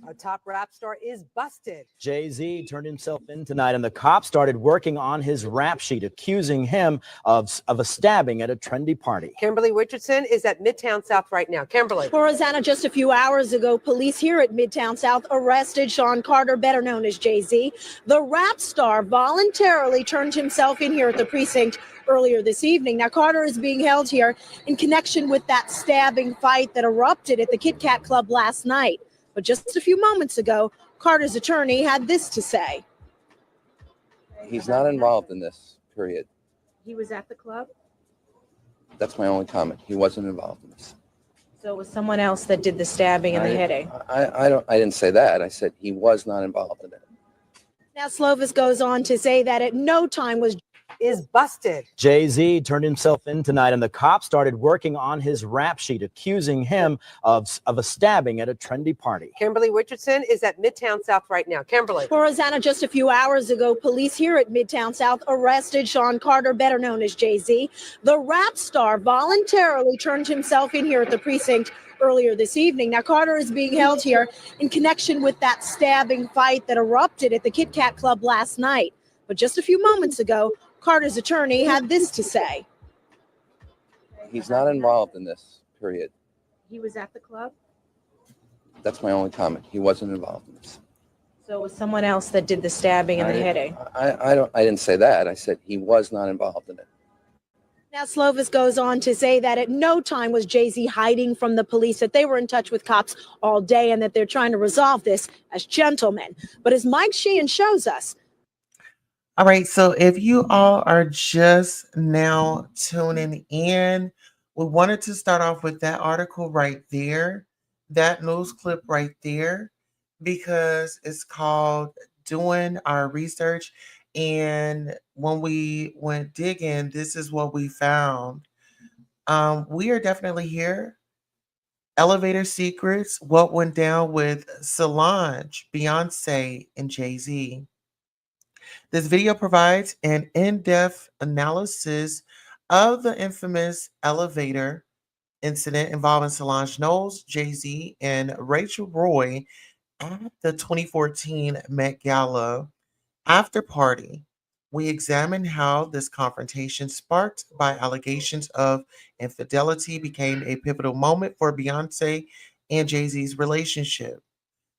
A top rap star is busted. Jay Z turned himself in tonight, and the cops started working on his rap sheet, accusing him of a stabbing at a trendy party. Kimberly Richardson is at Midtown South right now. Kimberly. Well, Rosanna, just a few hours ago, police here at Midtown South arrested Sean Carter, better known as Jay Z. The rap star voluntarily turned himself in here at the precinct earlier this evening. Now, Carter is being held here in connection with that stabbing fight that erupted at the Kit Kat Club last night. But just a few moments ago, Carter's attorney had this to say. He's not involved in this, period. He was at the club? That's my only comment. He wasn't involved in this. So it was someone else that did the stabbing and the hitting? I didn't say that. I said he was not involved in it. Now, Slovis goes on to say that at no time was is busted. Jay Z turned himself in tonight, and the cops started working on his rap sheet, accusing him of a stabbing at a trendy party. Kimberly Richardson is at Midtown South right now. Kimberly. Well, Rosanna, just a few hours ago, police here at Midtown South arrested Sean Carter, better known as Jay Z. The rap star voluntarily turned himself in here at the precinct earlier this evening. Now, Carter is being held here in connection with that stabbing fight that erupted at the Kit Kat Club last night. But just a few moments ago, Carter's attorney had this to say. He's not involved in this, period. He was at the club? That's my only comment. He wasn't involved in this. So it was someone else that did the stabbing and the hitting? I didn't say that. I said he was not involved in it. Now, Slovis goes on to say that at no time was Jay Z hiding from the police, that they were in touch with cops all day and that they're trying to resolve this as gentlemen. But as Mike Sheehan shows us. All right, so if you all are just now tuning in, we wanted to start off with that article right there, that news clip right there, because it's called Doing Our Research. And when we went digging, this is what we found. We are definitely here. Elevator secrets, what went down with Solange, Beyoncé, and Jay Z. This video provides an in-depth analysis of the infamous elevator incident involving Solange Knowles, Jay Z, and Rachel Roy at the 2014 Met Gala after party. We examine how this confrontation, sparked by allegations of infidelity, became a pivotal moment for Beyoncé and Jay Z's relationship.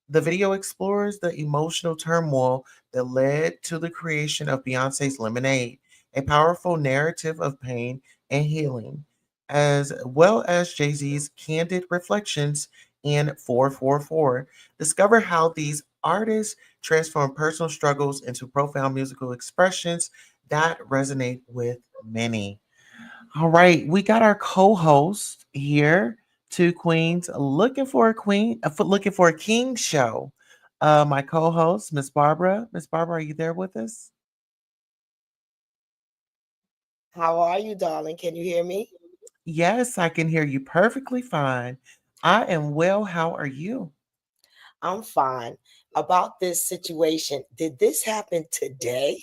The video explores the emotional turmoil that led to the creation of Beyoncé's Lemonade, a powerful narrative of pain and healing, as well as Jay Z's candid reflections in 444. Discover how these artists transform personal struggles into profound musical expressions that resonate with many. All right, we got our co-host here. Two queens looking for a queen, looking for a king show. My co-host, Miss Barbara. Miss Barbara, are you there with us? How are you, darling? Can you hear me? Yes, I can hear you perfectly fine. I am well. How are you? I'm fine. About this situation, did this happen today?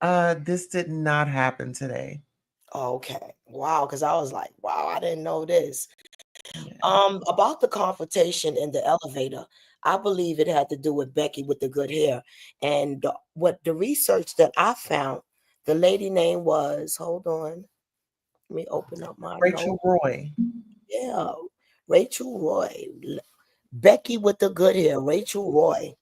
This did not happen today. Okay. Wow, because I was like, wow, I didn't know this. Yeah. About the confrontation in the elevator, I believe it had to do with Becky with the good hair. And what the research that I found, the lady name was, hold on, let me open up my Rachel note. Roy. Yeah, Rachel Roy. Becky with the good hair, Rachel Roy.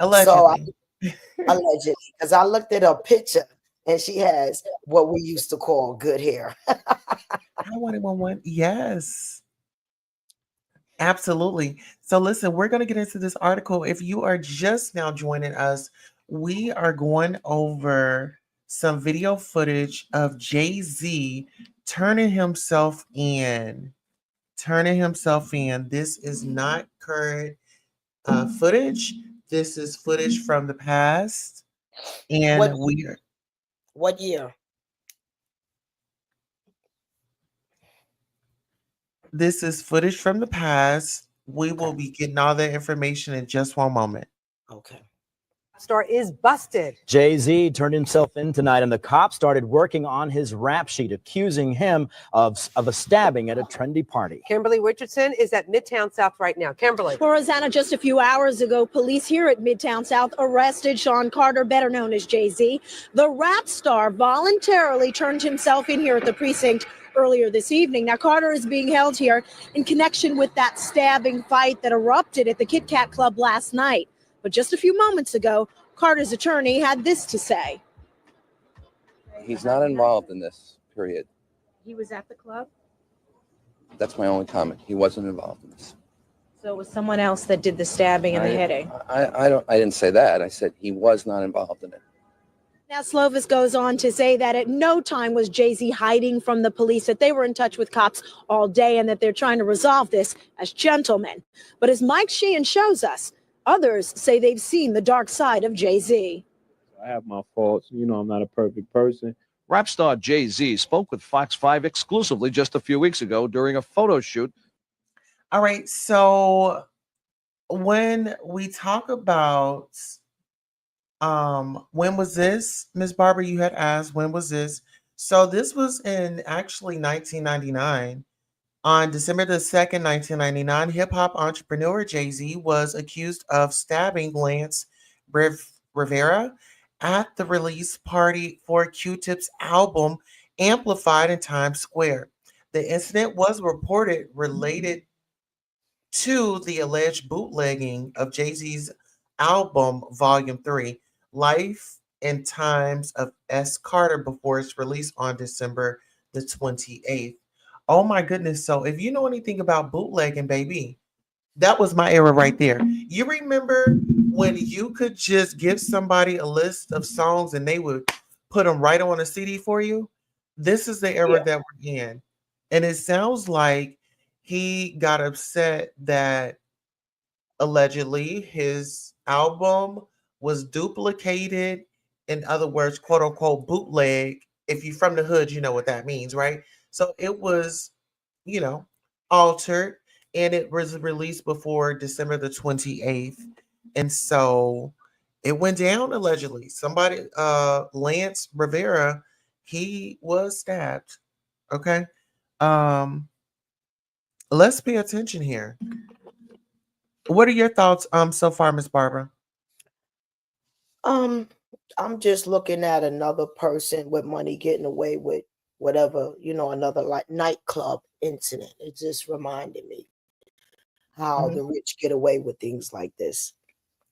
Allegedly. So allegedly, because I looked at her picture and she has what we used to call good hair. 911. Yes. Absolutely. So listen, we're going to get into this article. If you are just now joining us, we are going over some video footage of Jay Z turning himself in. This is not current footage. This is footage from the past. And what year? This is footage from the past. We will be getting all that information in just one moment. Okay. Star is busted. Jay Z turned himself in tonight, and the cops started working on his rap sheet, accusing him of a stabbing at a trendy party. Kimberly Richardson is at Midtown South right now. Kimberly. Well, Rosanna, just a few hours ago, police here at Midtown South arrested Sean Carter, better known as Jay Z. The rap star voluntarily turned himself in here at the precinct earlier this evening. Now, Carter is being held here in connection with that stabbing fight that erupted at the Kit Kat Club last night. But just a few moments ago, Carter's attorney had this to say. He's not involved in this, period. He was at the club, That's my only comment. He wasn't involved in this. so it was someone else that did the stabbing and the hitting. I didn't say that. I said he was not involved in it. Now, Slovis goes on to say that at no time was Jay Z hiding from the police, that they were in touch with cops all day and that they're trying to resolve this as gentlemen. But as Mike Sheehan shows us, others say they've seen the dark side of Jay Z. I have my faults. You know, I'm not a perfect person. Rap star Jay Z spoke with Fox 5 exclusively just a few weeks ago during a photo shoot. All right. So when we talk about when was this, Miss Barbara? You had asked when was this? So this was in actually 1999. On December the 2nd, 1999, hip-hop entrepreneur Jay Z was accused of stabbing Lance Rivera at the release party for Q-Tip's album Amplified in Times Square. The incident was reported related to the alleged bootlegging of Jay Z's album Volume 3, Life and Times of S. Carter, before its release on December the 28th. Oh my goodness. So if you know anything about bootlegging, baby, that was my era right there. You remember when you could just give somebody a list of songs and they would put them right on a CD for you? This is the era that we're in. And it sounds like he got upset that allegedly his album was duplicated. In other words, quote unquote, bootleg. If you're from the hood, you know what that means, right? So it was, altered, and it was released before December the 28th. And so it went down allegedly. Somebody, Lance Rivera, he was stabbed. Okay. Let's pay attention here. What are your thoughts so far, Miss Barbara? I'm just looking at another person with money getting away with whatever, another like nightclub incident. It just reminded me how the rich get away with things like this.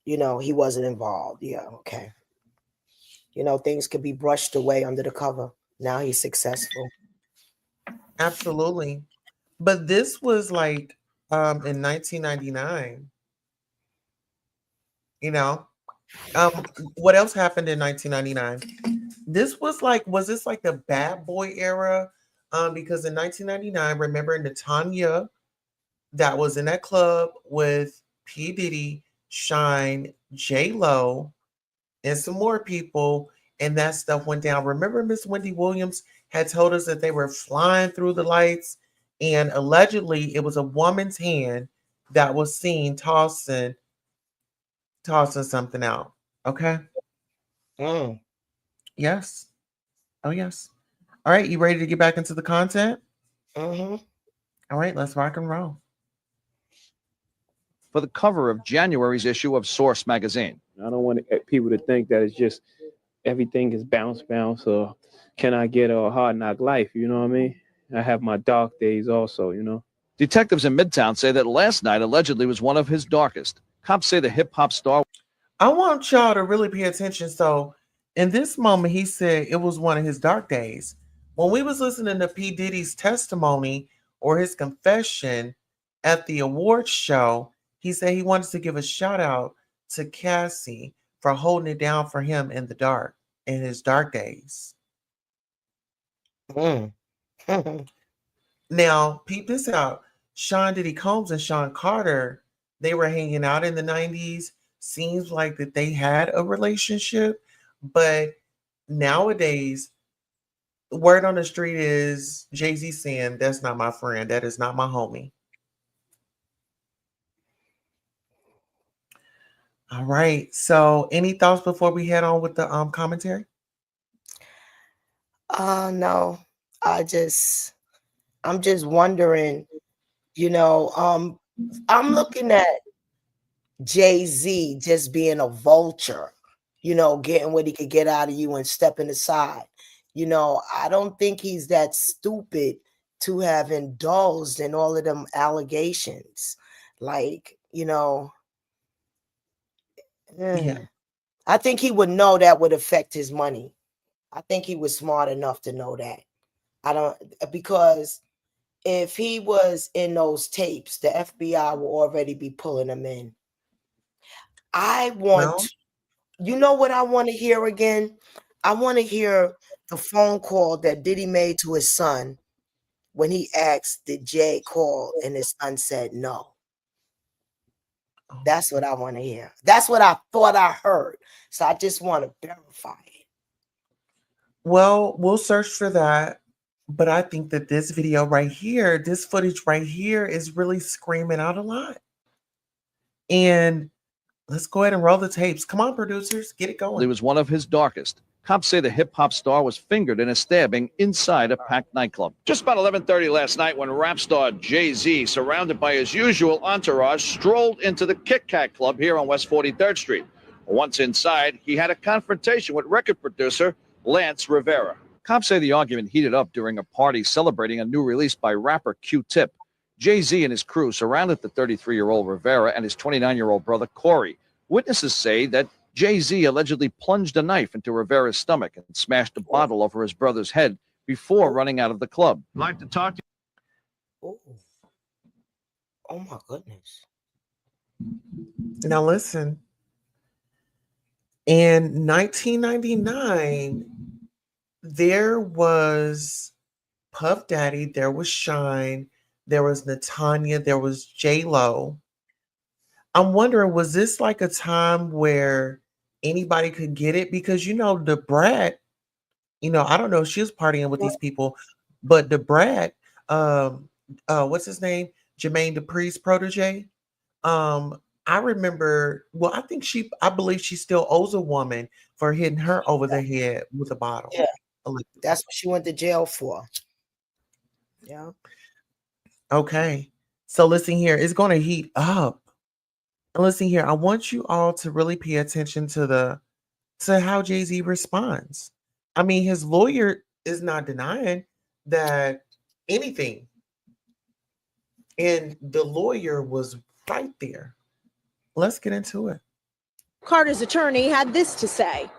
He wasn't involved. Yeah, okay. Things could be brushed away under the cover. Now he's successful. Absolutely. But this was like in 1999. What else happened in 1999? Was this like the bad boy era? Because in 1999, remember Natanya, that was in that club with P. Diddy, Shine, J. Lo, and some more people, and that stuff went down. Remember Miss Wendy Williams had told us that they were flying through the lights, and allegedly it was a woman's hand that was seen tossing something out. Okay. Yes. Oh yes. All right, you ready to get back into the content? All right, let's rock and roll. For the cover of January's issue of Source magazine. I don't want people to think that it's just everything is bounce, or can I get a hard knock life? You know what I mean? I have my dark days also, Detectives in Midtown say that last night allegedly was one of his darkest. Cops say the hip-hop star... I want y'all to really pay attention. So in this moment, he said it was one of his dark days. When we was listening to P. Diddy's testimony or his confession at the awards show, he said he wanted to give a shout out to Cassie for holding it down for him in the dark, in his dark days. Now, peep this out. Sean Diddy Combs and Sean Carter, they were hanging out in the 90s. Seems like that they had a relationship, but nowadays, word on the street is Jay Z saying, "That's not my friend. That is not my homie." All right. So any thoughts before we head on with the commentary? No. I'm just wondering, you know, I'm looking at Jay Z just being a vulture, getting what he could get out of you and stepping aside. I don't think he's that stupid to have indulged in all of them allegations. Like, Yeah. I think he would know that would affect his money. I think he was smart enough to know that. Because if he was in those tapes, the FBI will already be pulling him in. Well, You know what I want to hear again? I want to hear the phone call that Diddy made to his son when he asked, did Jay call? And his son said no. That's what I want to hear. That's what I thought I heard. So I just want to verify it. well, we'll search for that. But I think that this video right here, this footage right here is really screaming out a lot. And let's go ahead and roll the tapes. Come on, producers, get it It going. was one of his darkest. Cops say the hip-hop star was fingered in a stabbing inside a packed nightclub. Just about 11:30 last night when rap star Jay Z, surrounded by his usual entourage, strolled into the Kit Kat Club here on West 43rd Street. Once inside, he had a confrontation with record producer Lance Rivera. Cops say the argument heated up during a party celebrating a new release by rapper Q-Tip. Jay Z and his crew surrounded the 33-year-old Rivera and his 29-year-old brother Corey. Witnesses say that Jay Z allegedly plunged a knife into Rivera's stomach and smashed a bottle over his brother's head before running out of the club. I'd like to talk to Oh, oh my goodness. Now listen. In 1999, there was Puff Daddy, there was Shine, there was Natanya, there was J Lo. I'm wondering, was this like a time where anybody could get it? Because the brat, I don't know if she was partying with these people, but the brat, what's his name? Jermaine Dupri's protege. I remember, well, I believe she still owes a woman for hitting her over the head with a bottle. Yeah, that's what she went to jail for. Yeah. Okay. So listen here, it's going to heat up. And listen here, I want you all to really pay attention to how Jay Z responds. I mean, his lawyer is not denying that anything, and the lawyer was right there. Let's get into it. Carter's attorney had this to say.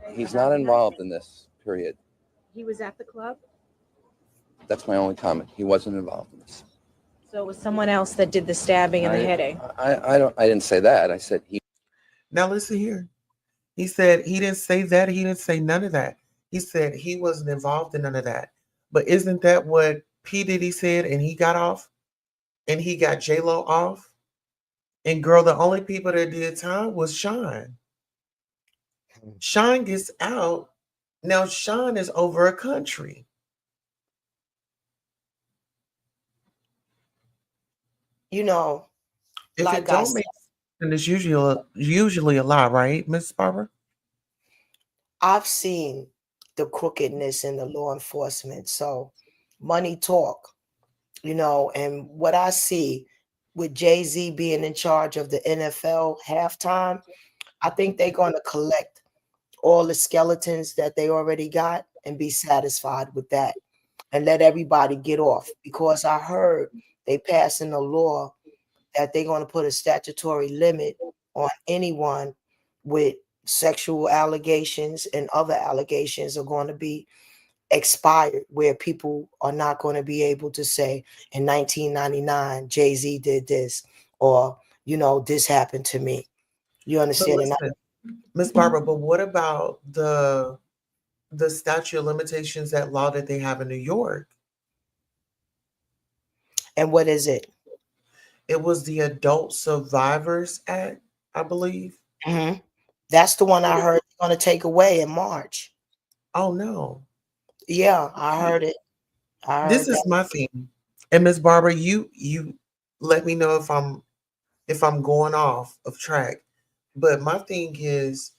He's not involved in this, period. He was at the club? That's my only comment. He wasn't involved in this. So it was someone else that did the stabbing and the hitting. I didn't say that. I said he. Now listen here. He said he didn't say that. He didn't say none of that. He said he wasn't involved in none of that. But isn't that what P. Diddy said? And he got off? And he got J-Lo off? And girl, the only people that did time was Sean. Sean gets out. Now Sean is over a country. You know, If like it don't make sense, then it's usually a lie, right, Miss Barbara? I've seen the crookedness in the law enforcement. So money talk, and what I see with Jay Z being in charge of the NFL halftime, I think they're going to collect all the skeletons that they already got and be satisfied with that and let everybody get off. Because I heard they passing a law that they're going to put a statutory limit on anyone with sexual allegations and other allegations are going to be expired, where people are not going to be able to say in 1999 Jay Z did this, or this happened to me. You understand? Miss Barbara, but what about the statute of limitations, that law that they have in New York? And what is it? It was the Adult Survivors Act, I believe. Mm-hmm. That's the one I heard they're going to take away in March. Oh no. Yeah, I heard it. This is my thing. And Miss Barbara, you let me know if if I'm going off of track. But my thing is,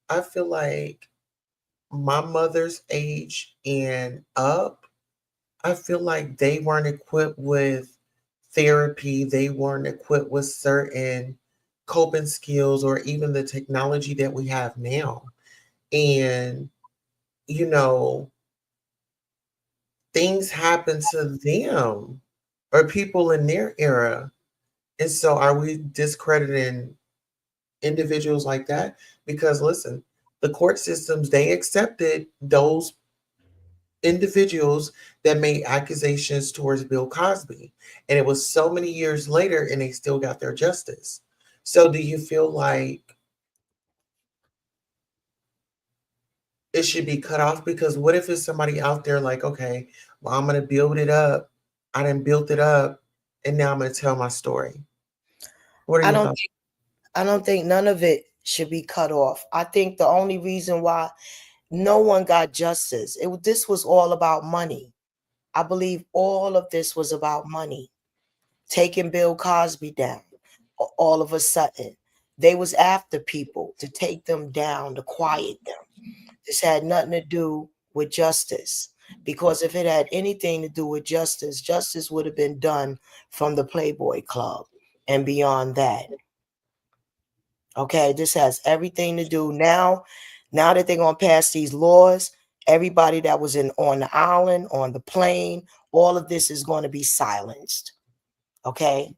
I feel like my mother's age and up, I feel like they weren't equipped with therapy. They weren't equipped with certain coping skills or even the technology that we have now. And, you know, things happen to them or people in their era. And so are we discrediting individuals like that? Because listen, the court systems, they accepted those individuals that made accusations towards Bill Cosby. And it was so many years later and they still got their justice. So do you feel like it should be cut off? Because what if it's somebody out there like, okay, well, I'm going to build it up. I done built it up. And now I'm going to tell my story. What are I your don't thoughts? think I don't think none of it should be cut off. I think the only reason why no one got justice, this was all about money. I believe all of this was about money. Taking Bill Cosby down, all of a sudden, they was after people to take them down, to quiet them. This had nothing to do with justice, because if it had anything to do with justice, justice would have been done from the Playboy Club and beyond that. Okay, this has everything to do now that they're going to pass these laws, everybody that was on the island, on the plane, all of this is going to be silenced. Okay,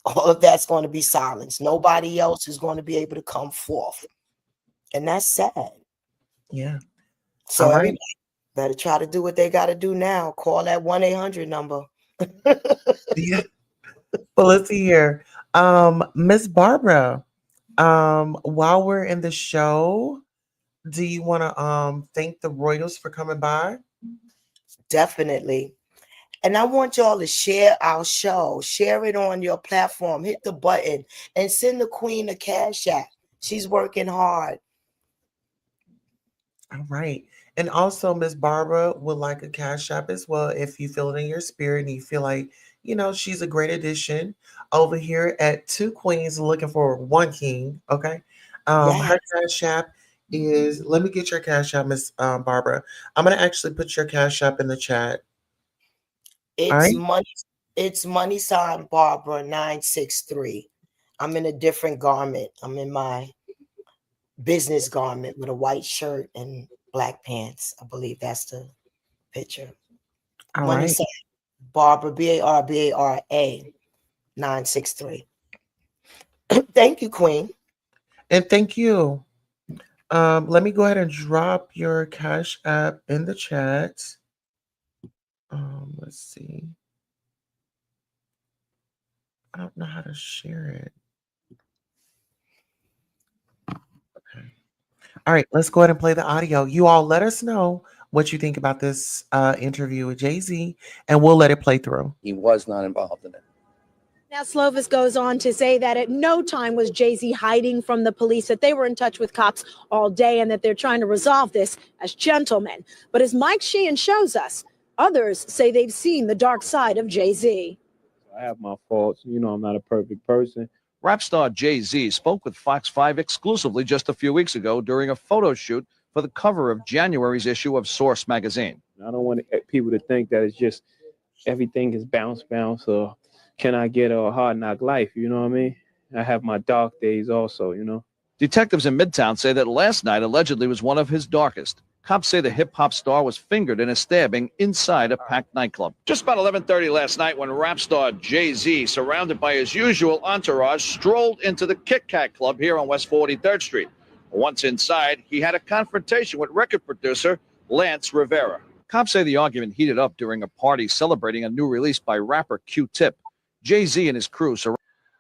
all of that's going to be silenced. Nobody else is going to be able to come forth, and that's sad. Yeah. So All right. everybody better try to do what they got to do now. Call that 1-800 number. Yeah. Well, let's see here. Miss Barbara, while we're in the show, do you want to thank the Royals for coming by? Definitely. And I want y'all to share our show. Share it on your platform. Hit the button and send the queen a cash app. She's working hard. All right. And also, Miss Barbara would like a cash app as well if you feel it in your spirit and you feel like, she's a great addition over here at Two Queens looking for one king. Okay. Yes. Her cash app is, let me get your cash app, Miss Barbara. I'm going to actually put your cash app in the chat. All It's right. money. It's money sign Barbara 963. I'm in a different garment. I'm in my business garment with a white shirt and black pants. I believe that's the picture. All Money right. sign Barbara BARBARA 963. Thank you, Queen. And thank you. Let me go ahead and drop your cash app in the chat. Let's see. I don't know how to share it. Okay. All right, let's go ahead and play the audio. You all let us know what you think about this interview with Jay Z, and we'll let it play through. He was not involved in it. Now, Slovis goes on to say that at no time was Jay Z hiding from the police, that they were in touch with cops all day and that they're trying to resolve this as gentlemen. But as Mike Sheehan shows us, others say they've seen the dark side of Jay Z. I have my faults. I'm not a perfect person. Rap star Jay Z spoke with Fox 5 exclusively just a few weeks ago during a photo shoot for the cover of January's issue of Source magazine. I don't want people to think that it's just everything is bounce, or can I get a hard knock life? You know what I mean? I have my dark days also. Detectives in Midtown say that last night allegedly was one of his darkest. Cops say the hip-hop star was fingered in a stabbing inside a packed nightclub. Just about 11:30 last night when rap star Jay Z, surrounded by his usual entourage, strolled into the Kit Kat Club here on West 43rd Street. Once inside, he had a confrontation with record producer Lance Rivera. Cops say the argument heated up during a party celebrating a new release by rapper Q-Tip. Jay Z and his crew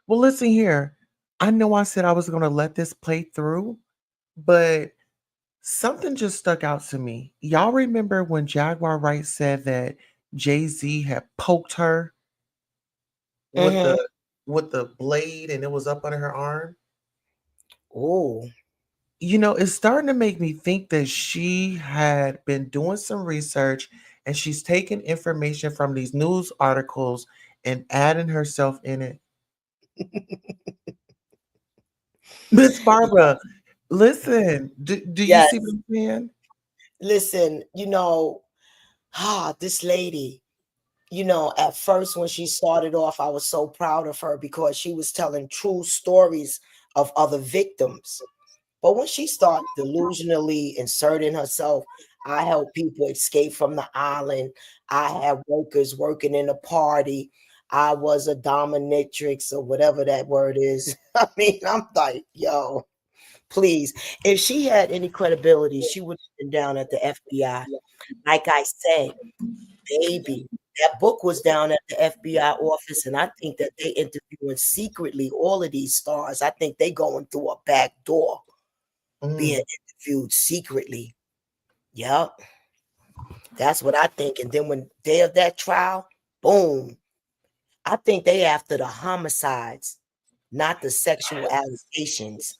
Well, listen here. I know I said I was going to let this play through, but something just stuck out to me. Y'all remember when Jaguar Wright said that Jay Z had poked her with the blade and it was up under her arm? Oh, It's starting to make me think that she had been doing some research and she's taking information from these news articles and adding herself in it. Miss Barbara, listen, do you Yes. see what I'm saying? Listen, this lady, at first when she started off, I was so proud of her because she was telling true stories of other victims. But when she started delusionally inserting herself, I helped people escape from the island. I had workers working in a party. I was a dominatrix or whatever that word is. I mean, I'm like, yo, please. If she had any credibility, she would have been down at the FBI. Like I said, baby, that book was down at the FBI office, and I think that they interviewing secretly all of these stars. I think they going through a back door, being interviewed secretly. Yep, that's what I think. And then when day of that trial, boom, I think they after the homicides, not the sexual allegations.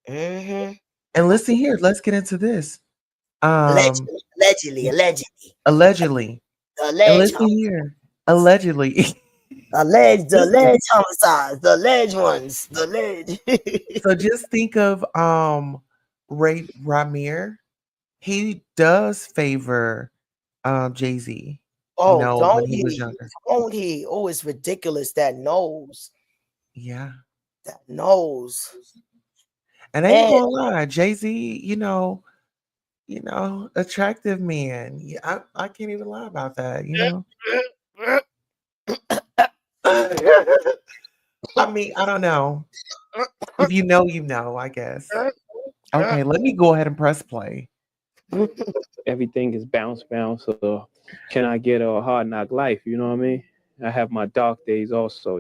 And listen here, let's get into this. Allegedly. Allegedly. And Alleged listen here, allegedly. alleged homicides, the alleged ones, the alleged. So just think of Ray Ramir. He does favor Jay Z. Oh, When don't he was he? younger. Don't he? Oh, it's ridiculous. That nose. Yeah. That nose. And I ain't And gonna lie, Jay Z, attractive man. Yeah, I can't even lie about that, I mean, I don't know. If you know, I guess. Okay, let me go ahead and press play. Everything is bounce. So can I get a hard knock life? You know what I mean? I have my dark days also.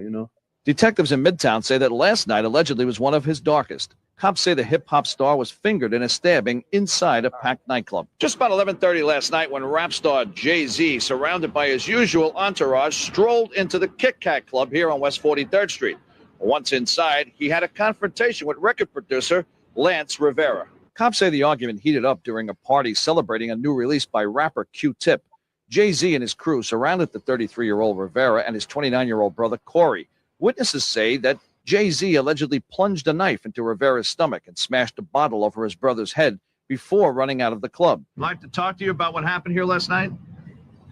Detectives in Midtown say that last night allegedly was one of his darkest. Cops say the hip-hop star was fingered in a stabbing inside a packed nightclub. Just about 11:30 last night when rap star Jay Z, surrounded by his usual entourage, strolled into the Kit Kat Club here on West 43rd Street. Once inside, he had a confrontation with record producer Lance Rivera. Cops say the argument heated up during a party celebrating a new release by rapper Q-Tip. Jay Z and his crew surrounded the 33-year-old Rivera and his 29-year-old brother Corey. Witnesses say that Jay Z allegedly plunged a knife into Rivera's stomach and smashed a bottle over his brother's head before running out of the club. I'd like to talk to you about what happened here last night.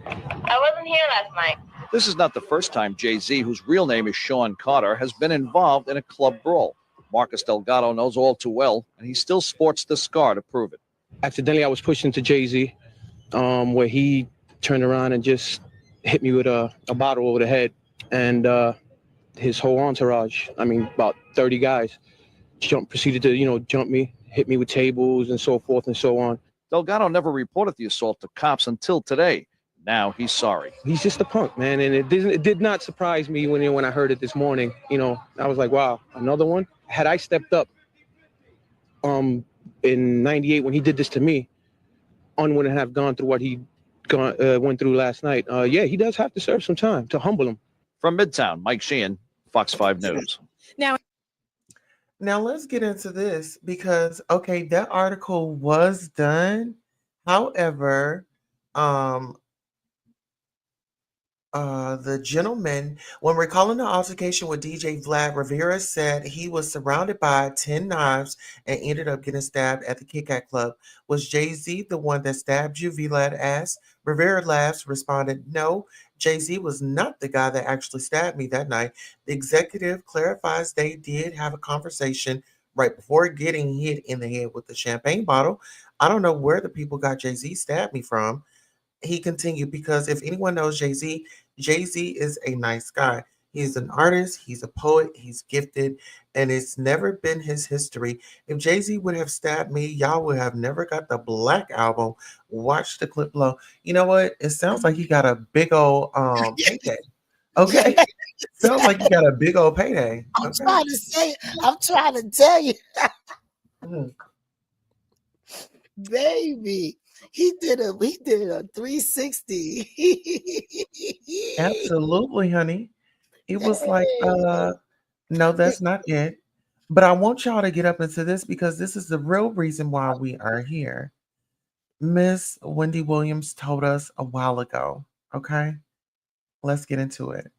I wasn't here last night. This is not the first time Jay Z, whose real name is Sean Carter, has been involved in a club brawl. Marcus Delgado knows all too well, and he still sports the scar to prove it. Accidentally, I was pushed into Jay Z, where he turned around and just hit me with a bottle over the head, and his whole entourage, about 30 guys, proceeded to, jump me, hit me with tables and so forth and so on. Delgado never reported the assault to cops until today. Now he's sorry. He's just a punk, man, and it did not surprise me when I heard it this morning. I was like, wow, another one. Had I stepped up in '98 when he did this to me, wouldn't have gone through what he went through last night. Yeah, he does have to serve some time to humble him. From Midtown, Mike Sheehan, Fox 5 News. Now let's get into this because that article was done. However, the gentleman, when recalling the altercation with DJ Vlad, Rivera said he was surrounded by 10 knives and ended up getting stabbed at the Kit Kat Club. Was Jay-Z the one that stabbed you? Vlad asked. Rivera laughs, responded, no, Jay-Z was not the guy that actually stabbed me that night. The executive clarifies they did have a conversation right before getting hit in the head with the champagne bottle. I don't know where the people got Jay-Z stabbed me from. He continued, because if anyone knows Jay-Z, Jay-Z is a nice guy. He's an artist, he's a poet, he's gifted, and it's never been his history. If Jay-Z would have stabbed me, y'all would have never got the Black Album. Watch the clip below. You know what? It sounds like he got a big old payday. Okay? Sounds like he got a big old payday. I'm trying to tell you. Baby. He did a 360. Absolutely, honey. It was like, no, that's not it. But I want y'all to get up into this because this is the real reason why we are here. Miss Wendy Williams told us a while ago. Okay, let's get into it.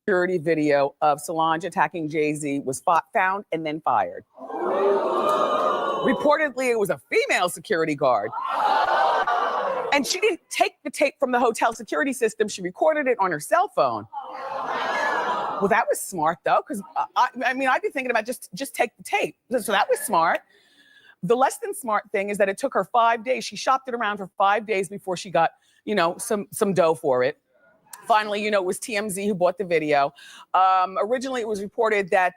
security video of Solange attacking Jay Z was found and then fired. Reportedly, it was a female security guard. And she didn't take the tape from the hotel security system. She recorded it on her cell phone. Well, that was smart, though, because I mean, I'd be thinking about just take the tape. So that was smart. The less than smart thing is that it took her 5 days. She shopped it around for 5 days before she got, some dough for it. Finally, it was TMZ who bought the video. Originally, it was reported that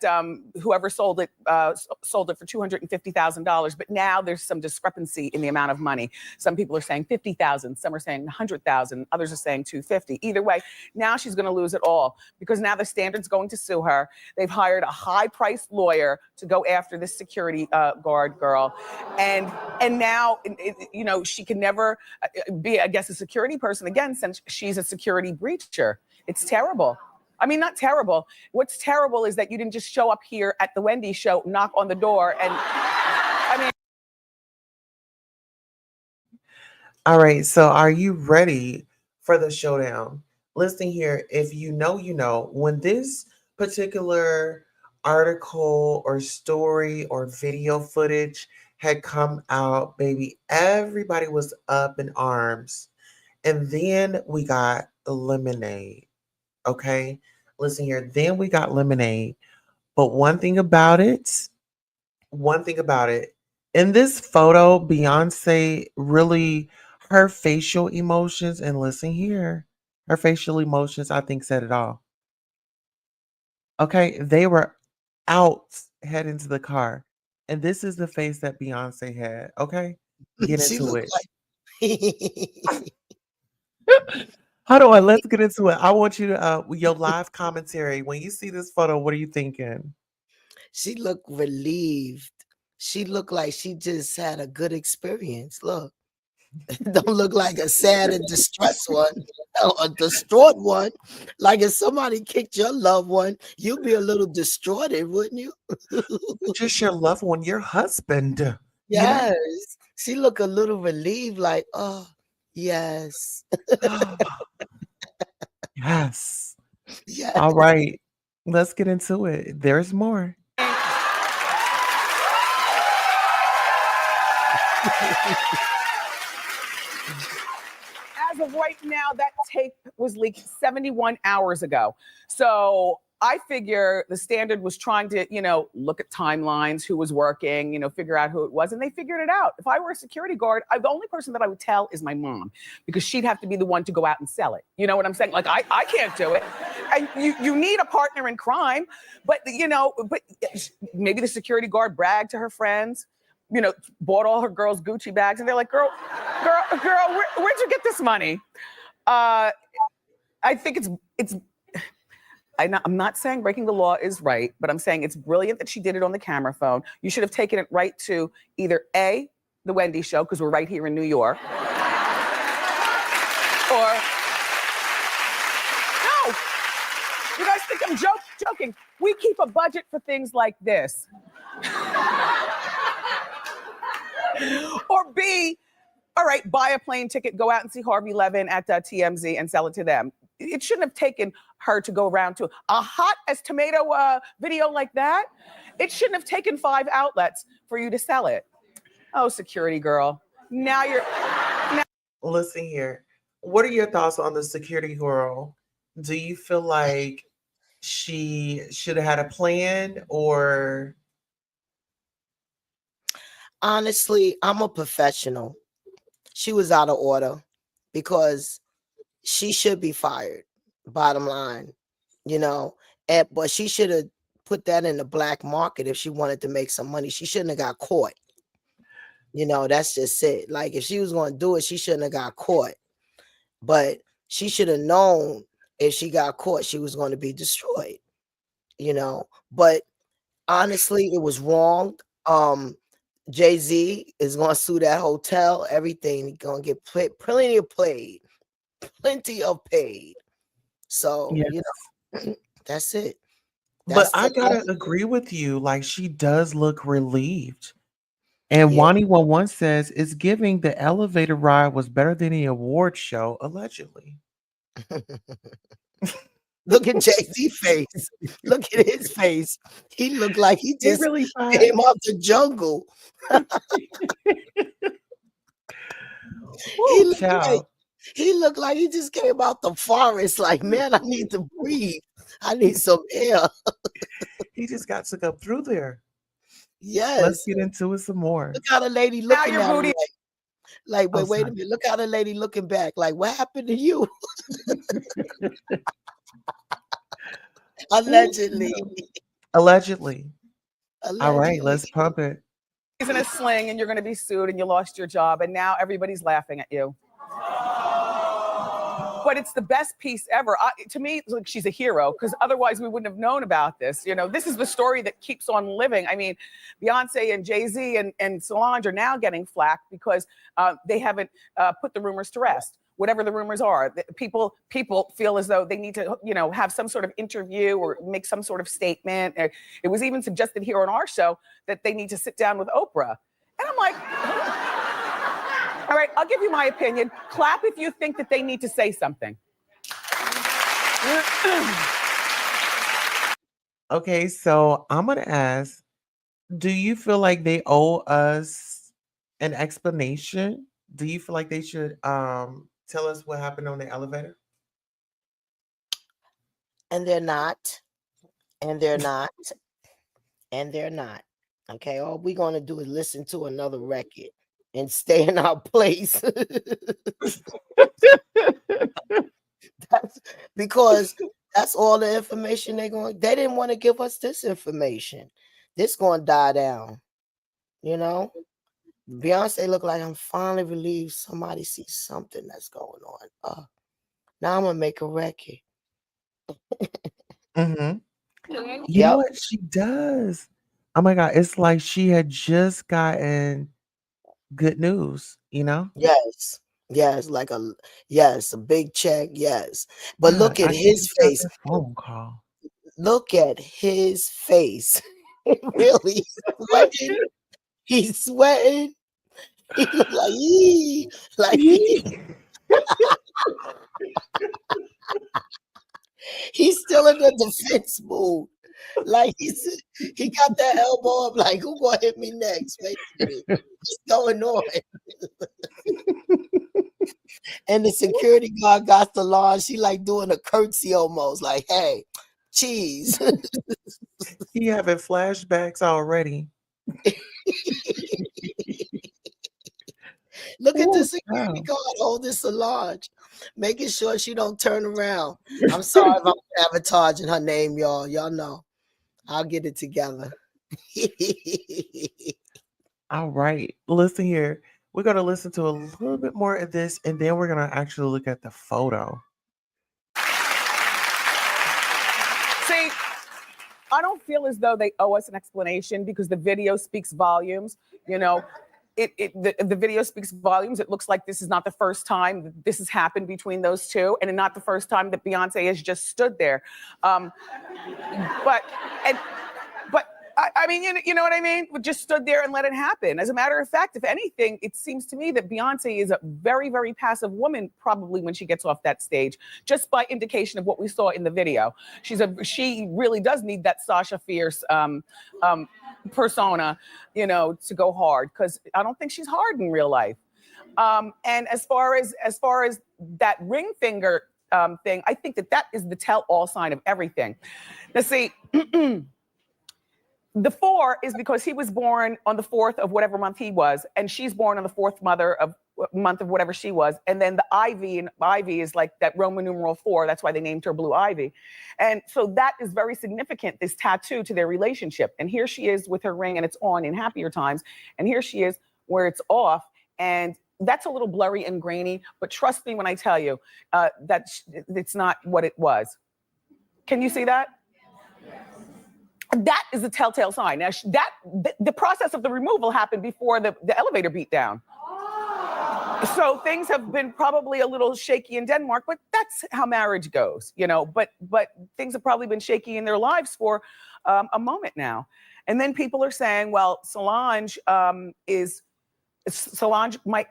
whoever sold it for $250,000, but now there's some discrepancy in the amount of money. Some people are saying $50,000, some are saying $100,000, others are saying $250,000. Either way, now she's going to lose it all because now the Standard's going to sue her. They've hired a high-priced lawyer to go after this security guard girl, and now she can never be, I guess, a security person again since she's a security breacher. It's terrible. I mean, not terrible. What's terrible is that you didn't just show up here at the Wendy show, knock on the door, and I mean. All right, so are you ready for the showdown? Listen here, if you know, when this particular article or story or video footage had come out, baby, everybody was up in arms. And then we got lemonade. Okay, listen here. Then we got lemonade. But one thing about it, in this photo, Beyonce really, her facial emotions, and listen here, her facial emotions, I think, said it all. Okay, they were out heading to the car. And this is the face that Beyonce had. Okay, get She into looked it. like Hold on, let's get into it. I want you to your live commentary. When you see this photo, what are you thinking? she looked relieved. She looked like she just had a good experience. Look, don't look like a sad and distressed one, a distraught one. Like if somebody kicked your loved one, you'd be a little distorted, wouldn't you? Just your loved one, your husband. Yes. She looked a little relieved, like, oh, yes. Yes. Yes. All right. Let's get into it. There's more. As of right now, that tape was leaked 71 hours ago. So I figure the Standard was trying to, look at timelines, who was working, figure out who it was, and they figured it out. If I were a security guard, the only person that I would tell is my mom, because she'd have to be the one to go out and sell it. You know what I'm saying? Like, I can't do it. And you need a partner in crime, but maybe the security guard bragged to her friends, bought all her girls Gucci bags, and they're like, girl, where'd you get this money? I think I'm not saying breaking the law is right, but I'm saying it's brilliant that she did it on the camera phone. You should have taken it right to either A, the Wendy show, because we're right here in New York, or no, you guys think I'm joking. We keep a budget for things like this. Or B, all right, buy a plane ticket, go out and see Harvey Levin at TMZ and sell it to them. It shouldn't have taken her to go around to a hot as tomato video like that. It shouldn't have taken 5 outlets for you to sell it. Oh, security girl. Now Listen here. What are your thoughts on the security girl? Do you feel like she should have had a plan, or? Honestly, I'm a professional. She was out of order because she should be fired, bottom line, but she should have put that in the black market if she wanted to make some money. She shouldn't have got caught. That's just it. Like, if she was going to do it, she shouldn't have got caught. But she should have known if she got caught, she was going to be destroyed, But honestly, it was wrong. Jay Z is going to sue that hotel, everything. He's going to get plenty of paid. So, Yes. That's it. But I gotta agree with you. Like, she does look relieved. And Wani11 says it's giving the elevator ride was better than the award show, allegedly. Look at Jay-Z face. Look at his face. He looked like he He just really fine. came out the jungle. Woo, child. He looked like he just came out the forest. Like, man, I need to breathe. I need some air. He just got to go through there. Yes. Let's get into it some more. Look how the lady Now looking your at him booty. like wait, Oh, wait a sorry. minute. Look how the lady looking back. Like, what happened to you? Allegedly. Allegedly. All right, Allegedly. let's pump it. He's in a sling and you're going to be sued and you lost your job and now everybody's laughing at you. But it's the best piece ever. To me, it's like she's a hero because otherwise we wouldn't have known about this. You know, this is the story that keeps on living. I mean, Beyoncé and Jay Z and Solange are now getting flack because they haven't put the rumors to rest. Whatever the rumors are, people feel as though they need to, you know, have some sort of interview or make some sort of statement. It was even suggested here on our show that they need to sit down with Oprah. And I'm like, all right, I'll give you my opinion. Clap if you think that they need to say something. Okay, so I'm gonna ask, do you feel like they owe us an explanation? Do you feel like they should tell us what happened on the elevator? And they're not. And they're not. And they're not. Okay, all we're gonna do is listen to another record and stay in our place. Because that's all the information they didn't want to give us this information. This gonna die down, you know. Beyonce look like I'm finally relieved somebody sees something that's going on. Now I'm gonna make a record. Mm-hmm. You Yep. know what she does? Oh my God, it's like she had just gotten good news, you know? Yes. Yes, like a big check. Yes. But God, look at I his just got face. that phone call. Look at his face. Really sweating. He's sweating. He look like he's still in the defense mood. Like he got that elbow up, like who gonna hit me next? Basically. What's going on? And the security guard got the lawn. She like doing a curtsy almost, like, hey, cheese. He having flashbacks already. Look at Ooh, the security child. guard holding Solange, making sure she don't turn around. I'm sorry if I'm sabotaging her name, y'all. Y'all know. I'll get it together. All right. Listen here. We're going to listen to a little bit more of this, and then we're going to actually look at the photo. See, I don't feel as though they owe us an explanation because the video speaks volumes. You know, the video speaks volumes. It looks like this is not the first time that this has happened between those two, and not the first time that Beyonce has just stood there. But I mean, you know what I mean? Just stood there and let it happen. As a matter of fact, if anything, it seems to me that Beyonce is a very, very passive woman, probably when she gets off that stage, just by indication of what we saw in the video. She really does need that Sasha Fierce persona, you know, to go hard, because I don't think she's hard in real life. And as far as that ring finger thing, I think that is the tell-all sign of everything. Now, see. The 4 is because he was born on the 4th of whatever month he was, and she's born on the 4th month of whatever she was. And then the Ivy is like that Roman numeral 4. That's why they named her Blue Ivy. And so that is very significant, this tattoo to their relationship. And here she is with her ring and it's on in happier times. And here she is where it's off. And that's a little blurry and grainy, but trust me when I tell you that it's not what it was. Can you see that? That is a telltale sign. Now, the process of the removal happened before the elevator beat down. So things have been probably a little shaky in Denmark, but that's how marriage goes, you know. But things have probably been shaky in their lives for a moment now. And then people are saying, well, Solange is Solange might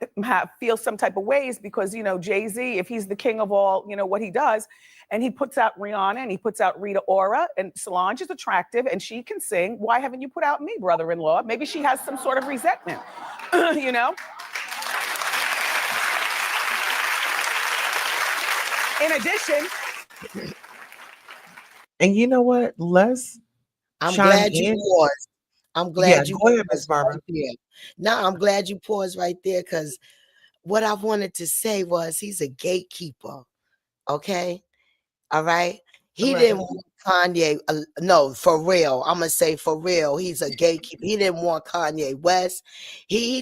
feel some type of ways because, you know, Jay Z, if he's the king of all, you know, what he does, and he puts out Rihanna and he puts out Rita Ora, and Solange is attractive and she can sing. Why haven't you put out me, brother-in-law? Maybe she has some sort of resentment, you know? In addition. And you know what? I'm chime glad you in. paused. I'm glad you go ahead, Miss paused Barbara. right there. No, I'm glad you paused right there because what I wanted to say was he's a gatekeeper. Okay. All right. He didn't want Kanye. No, for real. I'm gonna say for real. He's a gatekeeper. He didn't want Kanye West. He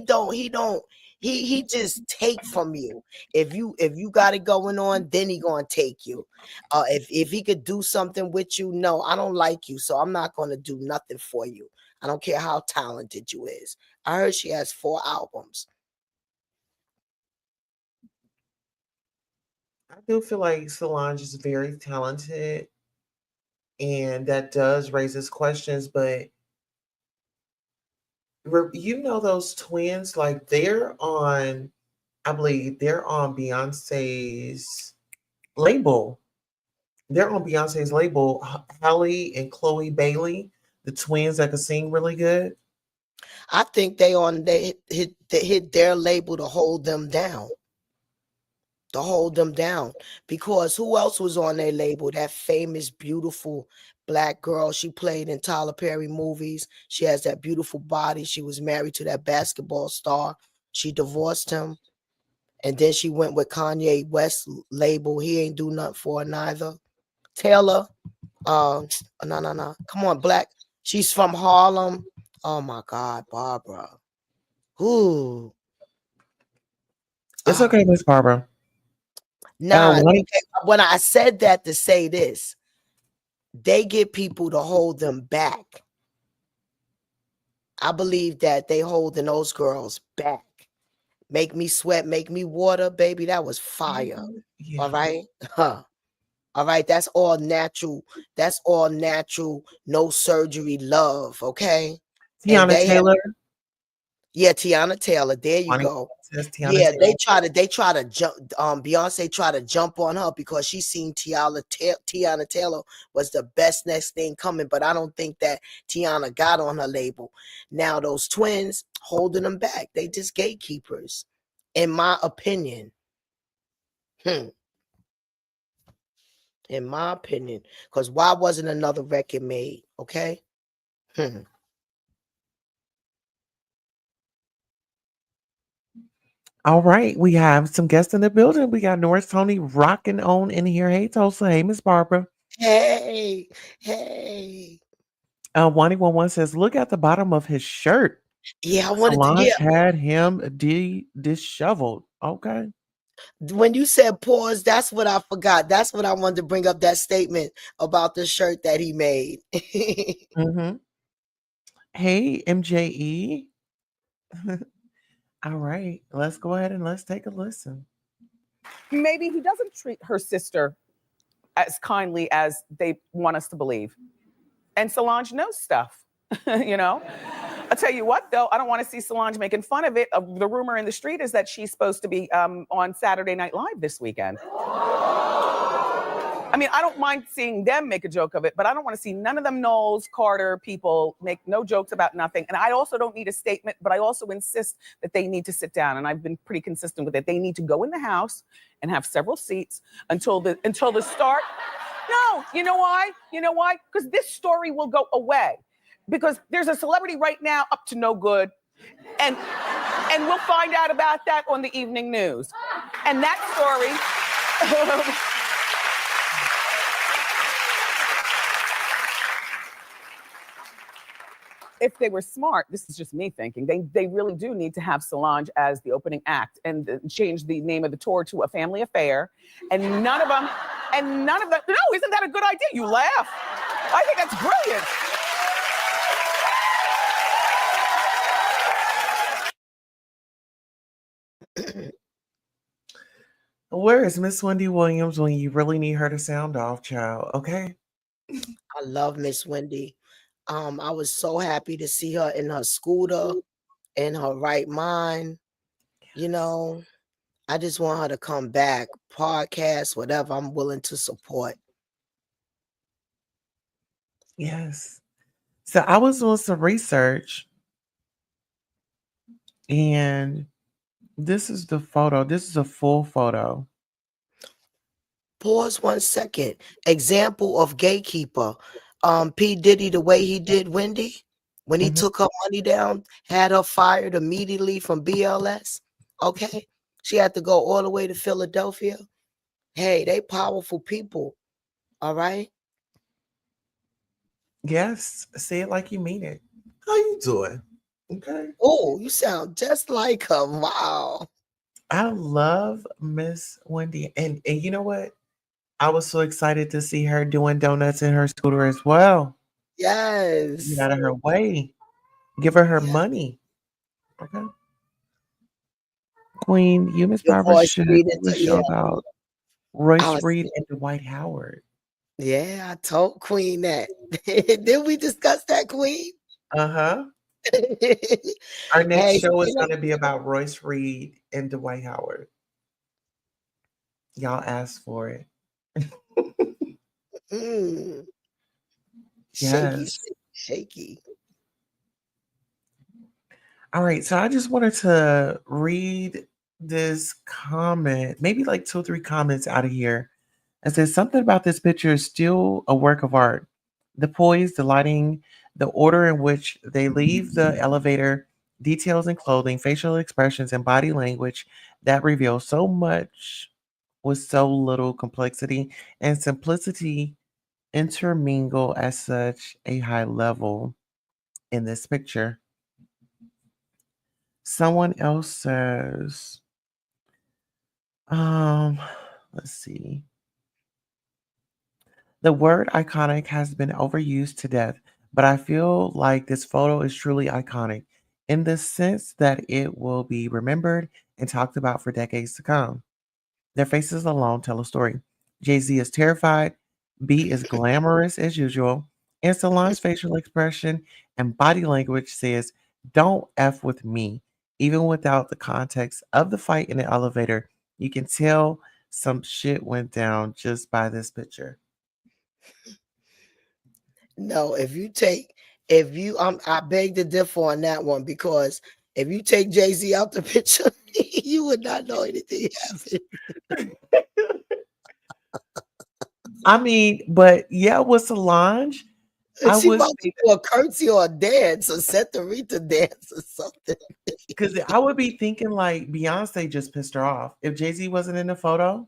just take from you. If you got it going on, then he gonna take you. If he could do something with you, no, I don't like you, so I'm not gonna do nothing for you. I don't care how talented you is. I heard she has 4 albums. I do feel like Solange is very talented, and that does raises questions. But you know, those twins, like they're on, I believe they're on Beyonce's label. They're on Beyonce's label. Halle and Chloe Bailey, the twins that can sing really good. I think they hit their label to hold them down. To hold them down, because who else was on their label? That famous, beautiful black girl. She played in Tyler Perry movies. She has that beautiful body. She was married to that basketball star. She divorced him, and then she went with Kanye West label. He ain't do nothing for her neither. Taylor, no. Come on, black. She's from Harlem. Oh my God, Barbara. Ooh. It's okay, Miss Barbara. Nah, okay. When I said that to say this, they get people to hold them back. I believe that they holding those girls back. Make Me Sweat, Make Me Water, baby, that was fire. Yeah. All right? Huh. All right, that's all natural. That's all natural, no surgery love, okay? Tiana Taylor. Yeah, Tiana Taylor. There you go. Yeah, they try to jump. Beyonce tried to jump on her because she seen Tiana Taylor was the best next thing coming, but I don't think that Tiana got on her label. Now those twins holding them back. They just gatekeepers, in my opinion. In my opinion, because why wasn't another record made? Okay. All right, we have some guests in the building. We got Norris Tony rocking on in here. Hey, Tulsa. Hey, Miss Barbara. Hey. 111 says, look at the bottom of his shirt. Yeah, I wanted Solange to. had him disheveled. Okay. When you said pause, that's what I forgot. That's what I wanted to bring up, that statement about the shirt that he made. Hey, MJE. All right, let's go ahead and let's take a listen. Maybe he doesn't treat her sister as kindly as they want us to believe. And Solange knows stuff, you know? I'll tell you what, though, I don't want to see Solange making fun of it. The rumor in the street is that she's supposed to be on Saturday Night Live this weekend. I mean, I don't mind seeing them make a joke of it, but I don't want to see none of them Knowles, Carter people make no jokes about nothing. And I also don't need a statement, but I also insist that they need to sit down. And I've been pretty consistent with it. They need to go in the house and have several seats until the start. No, you know why? You know why? Because this story will go away. Because there's a celebrity right now up to no good. And we'll find out about that on the evening news. And that story... if they were smart, this is just me thinking, they really do need to have Solange as the opening act and change the name of the tour to A Family Affair. And none of them, no, isn't that a good idea? You laugh. I think that's brilliant. Where is Miss Wendy Williams when you really need her to sound off, child? Okay. I love Miss Wendy. I was so happy to see her in her scooter, in her right mind. You know, I just want her to come back. Podcast, whatever. I'm willing to support. Yes. So I was doing some research, and this is the photo. This is a full photo. Pause 1 second. Example of gatekeeper. P. Diddy, the way he did Wendy, when he Mhm. took her money down, had her fired immediately from BLS. Okay. She had to go all the way to Philadelphia. Hey, they powerful people. All right. Yes. Say it like you mean it. How you doing? Okay. Oh, you sound just like her. Wow. I love Miss Wendy. And you know what? I was so excited to see her doing donuts in her scooter as well. Get Yes. out of her way. Give her Yeah. money. Okay. Queen, you Miss Your Barbara voice should read do a into show yeah. about I Royce was Reed and Dwight Howard. yeah, I told Queen that. Did we discuss that, Queen? Uh-huh. Our next Hey, show is speaking of going to be about Royce Reed and Dwight Howard. Y'all asked for it. shaky, Yes. shaky. All right. So I just wanted to read this comment, maybe like 2 or 3 comments out of here. It says something about this picture is still a work of art. The poise, the lighting, the order in which they leave the elevator, details in clothing, facial expressions, and body language that reveal so much with so little complexity and simplicity intermingle at such a high level in this picture. Someone else says, um, let's see. The word iconic has been overused to death, but I feel like this photo is truly iconic in the sense that it will be remembered and talked about for decades to come. Their faces alone tell a story. Jay Z is terrified, B is glamorous as usual, and Solange's facial expression and body language says, "Don't F with me." Even without the context of the fight in the elevator, you can tell some shit went down just by this picture. No, if you I beg to differ on that one because if you take Jay Z out the picture, you would not know anything happened. I mean, but yeah, with Solange, I She was about to do a curtsy or a dance or set the Rita dance or something. because I would be thinking like Beyonce just pissed her off. If Jay Z wasn't in the photo,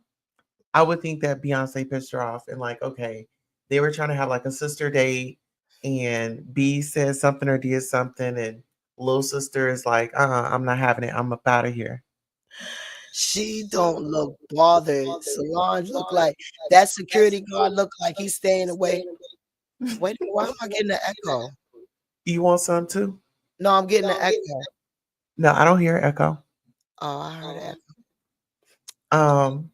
I would think that Beyonce pissed her off and like, okay, they were trying to have like a sister date, and B said something or did something, and little sister is like, I'm not having it. I'm up out of here. She don't look bothered. Solange look like that security guard look like he's staying away. Wait, why am I getting an echo? You want some too? No, I'm getting an echo. No, I don't hear echo. Oh, I heard Um,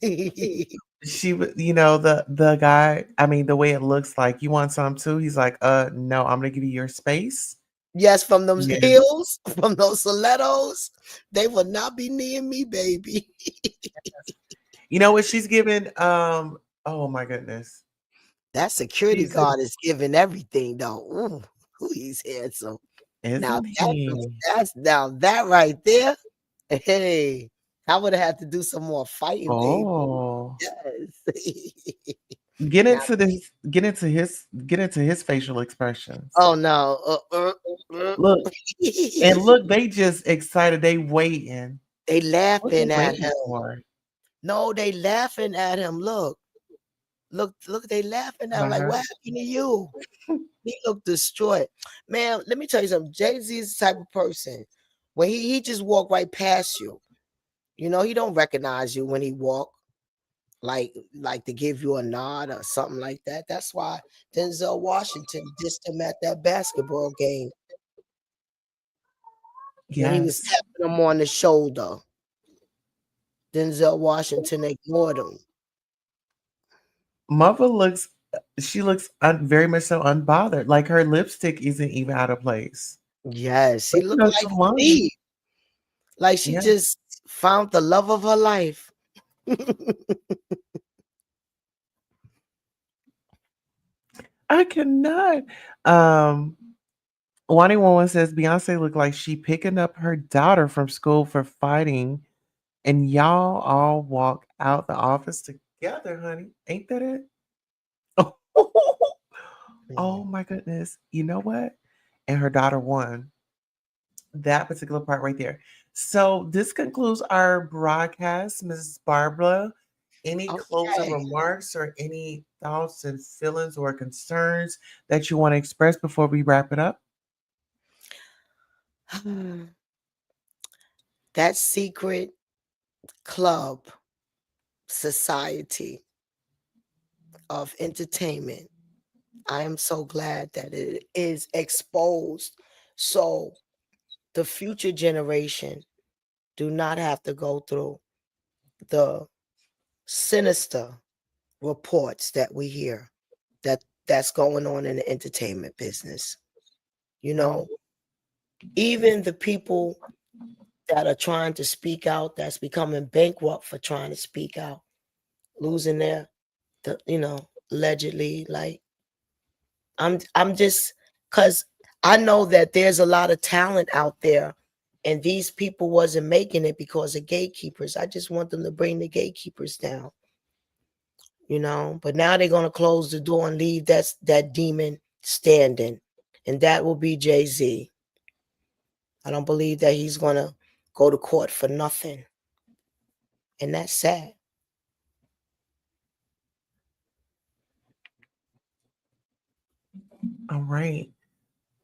echo. she would, the guy. I mean, the way it looks like you want some too. He's like, no, I'm gonna give you your space. Yes, from those Yeah. heels, from those stilettos, they will not be near me, baby. You know what she's giving? Oh my goodness. That security She's guard is giving everything, though. Ooh, he's handsome. Now Isn't he? that's now that right there. Hey, I would have had to do some more fighting, baby. Oh. Yes. Get Now, into this. Get into his facial expressions. oh no. Look and look. They just excited. They waiting. They What they laughing at waiting him. for? No, they laughing at him. Look, they laughing at him like, Uh-huh. what happened to you? He looked destroyed. Man, let me tell you something. Jay Z is the type of person when he just walk right past you. You know, he don't recognize you when he walk, like to give you a nod or something like that. That's why Denzel Washington dissed him at that basketball game when he was Yes. tapping him on the shoulder. Denzel Washington ignored him. Mother looks. She looks very much so unbothered. Like her lipstick isn't even out of place. Yes, But he looked like Solange, Steve. Like she Yeah. just found the love of her life. I cannot. Um, 111 says Beyonce looked like she picking up her daughter from school for fighting, and y'all all walk out the office together, honey. Ain't that it? Oh my goodness. You know what? And her daughter won that particular part right there. So this concludes our broadcast, Mrs. Barbara. Any closing Okay. remarks or any thoughts and feelings or concerns that you want to express before we wrap it up? That secret club society of entertainment, I am so glad that it is exposed so the future generation do not have to go through the sinister reports that we hear that's going on in the entertainment business. You know, even the people that are trying to speak out, that's becoming bankrupt for trying to speak out, losing their, allegedly, like, I'm just, because I know that there's a lot of talent out there, and these people wasn't making it because of gatekeepers. I just want them to bring the gatekeepers down, but now they're going to close the door and leave that demon standing, and that will be Jay Z. I don't believe that he's going to go to court for nothing, and that's sad. All right.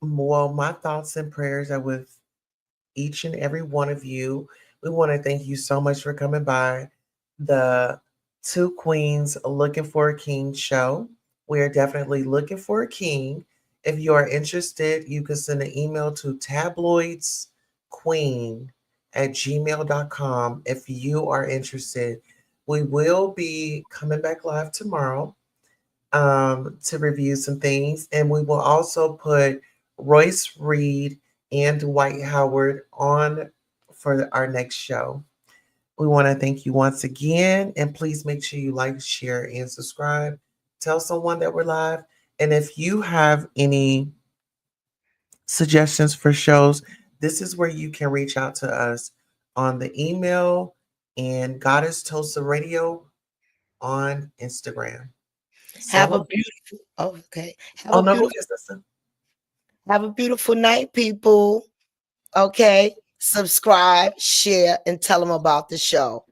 Well, my thoughts and prayers are with each and every one of you. We want to thank you so much for coming by the Two Queens Looking for a King show. We are definitely looking for a king. If you are interested, you can send an email to tabloidsqueen@gmail.com if you are interested. We will be coming back live tomorrow to review some things. And we will also put Royce Reed and Dwight Howard on for our next show. We want to thank you once again. And please make sure you like, share, and subscribe. Tell someone that we're live. And if you have any suggestions for shows, this is where you can reach out to us on the email and Goddess Tulsa Radio on Instagram. Have a So, beautiful, okay. no, go ahead, sister. Have a beautiful night, people. Okay. Subscribe, share, and tell them about the show.